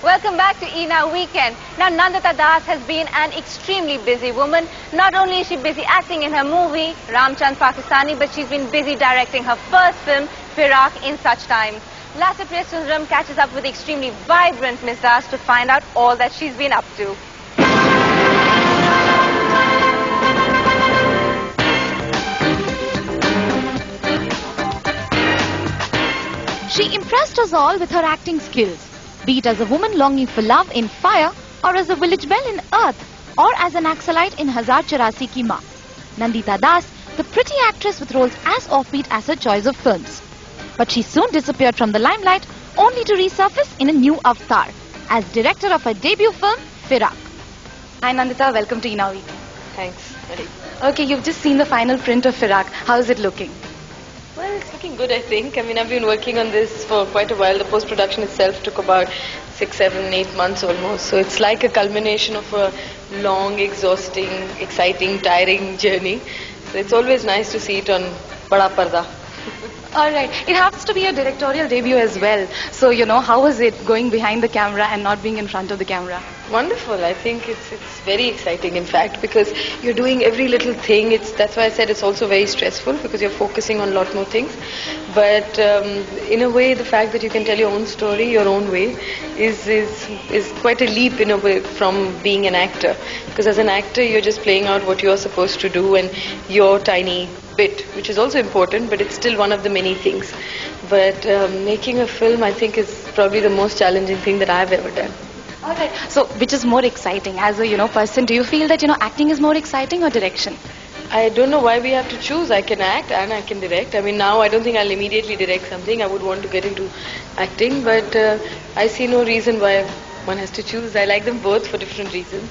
Welcome back to ENOW Weekend. Now, Nandita Das has been an extremely busy woman. Not only is she busy acting in her movie, Ramchand Pakistani, but she's been busy directing her first film, APPROX, in such times. Lata Priya Sundaram catches up with the extremely vibrant Miss Das to find out all that she's been up to. She impressed us all with her acting skills, be it as a woman longing for love in fire, or as a village belle in earth, or as an Naxalite in Hazar Charasi Ki Maa. Nandita Das, the pretty actress with roles as offbeat as her choice of films. But she soon disappeared from the limelight, only to resurface in a new avatar, as director of her debut film, APPROX. Hi Nandita, welcome to ENOW Weekend. Thanks. Okay, you've just seen the final print of APPROX. How is it looking? Well, it's looking good, I think. I mean, I've been working on this for quite a while. The post-production itself took about 6, 7, 8 months almost. So it's like a culmination of a long, exhausting, exciting, tiring journey. So it's always nice to see it on Bada Parda. Alright, it happens to be a directorial debut as well. So, how was it going behind the camera and not being in front of the camera? Wonderful. I think it's very exciting, in fact, because you're doing every little thing. That's why I said it's also very stressful, because you're focusing on a lot more things. But in a way, the fact that you can tell your own story your own way is quite a leap in a way from being an actor. Because as an actor, you're just playing out what you're supposed to do and your tiny bit, which is also important, but it's still one of the many things. But making a film, I think, is probably the most challenging thing that I've ever done. Alright, so which is more exciting? As a person, do you feel that acting is more exciting or direction? I don't know why we have to choose. I can act and I can direct. I mean, now I don't think I'll immediately direct something. I would want to get into acting, but I see no reason why one has to choose. I like them both for different reasons.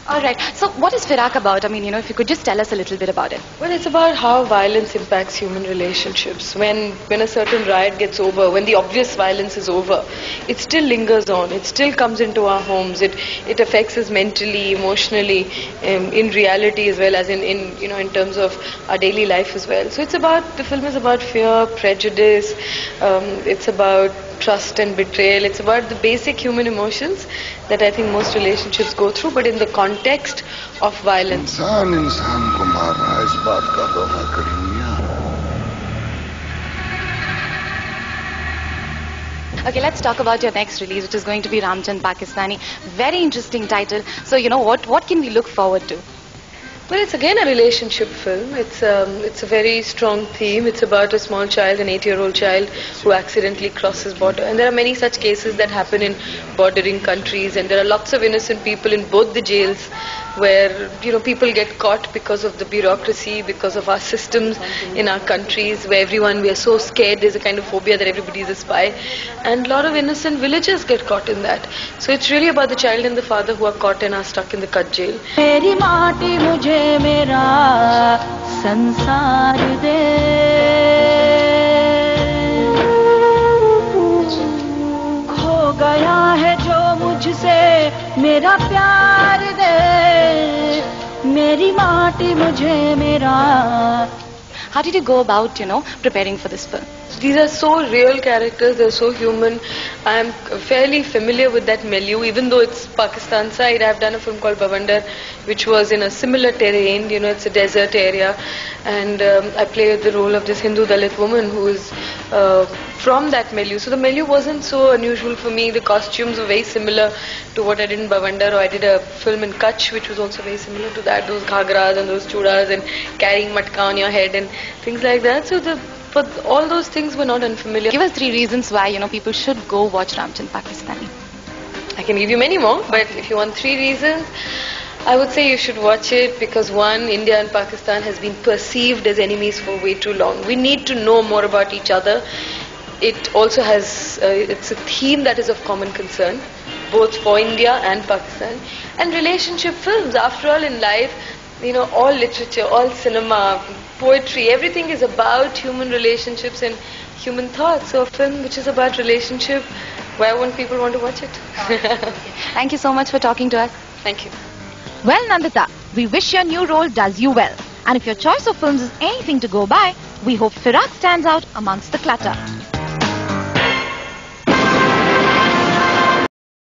Alright, so what is APPROX about? I mean, if you could just tell us a little bit about it. Well, it's about how violence impacts human relationships. When a certain riot gets over, when the obvious violence is over, it still lingers on. It still comes into our homes. It affects us mentally, emotionally, in reality as well as in terms of our daily life as well. So the film is about fear, prejudice. It's about trust and betrayal. It's about the basic human emotions that I think most relationships go through, but in the context of violence. Okay, let's talk about your next release, which is going to be Ramchand Pakistani. Very interesting title. So, what can we look forward to? Well, it's again a relationship film. It's a very strong theme. It's about a small child, an 8-year-old child who accidentally crosses border. And there are many such cases that happen in bordering countries, and there are lots of innocent people in both the jails where people get caught because of the bureaucracy, because of our systems in our countries, where we are so scared. There's a kind of phobia that everybody is a spy, and a lot of innocent villagers get caught in that. So it's really about the child and the father who are caught and are stuck in the cut jail. मेरा संसार दे खो गया है जो मुझसे मेरा प्यार दे मेरी माटी मुझे मेरा. How did you go about, preparing for this film? These are so real characters, they're so human. I'm fairly familiar with that milieu, even though it's Pakistan side. I've done a film called Bavandar, which was in a similar terrain, it's a desert area. And I played the role of this Hindu Dalit woman who is from that milieu. So the milieu wasn't so unusual for me. The costumes were very similar to what I did in Bavandar, or I did a film in Kutch, which was also very similar to that. Those ghagras and those chudas and carrying matka on your head and things like that. But all those things were not unfamiliar. Give us 3 reasons why, people should go watch Ramchand Pakistani. I can give you many more, but if you want 3 reasons, I would say you should watch it because 1, India and Pakistan has been perceived as enemies for way too long. We need to know more about each other. It also has, it's a theme that is of common concern, both for India and Pakistan. And relationship films, after all in life, all literature, all cinema, poetry, everything is about human relationships and human thoughts. So a film which is about relationship, why won't people want to watch it? Thank you so much for talking to us. Thank you. Well, Nandita, we wish your new role does you well. And if your choice of films is anything to go by, we hope APPROX stands out amongst the clutter.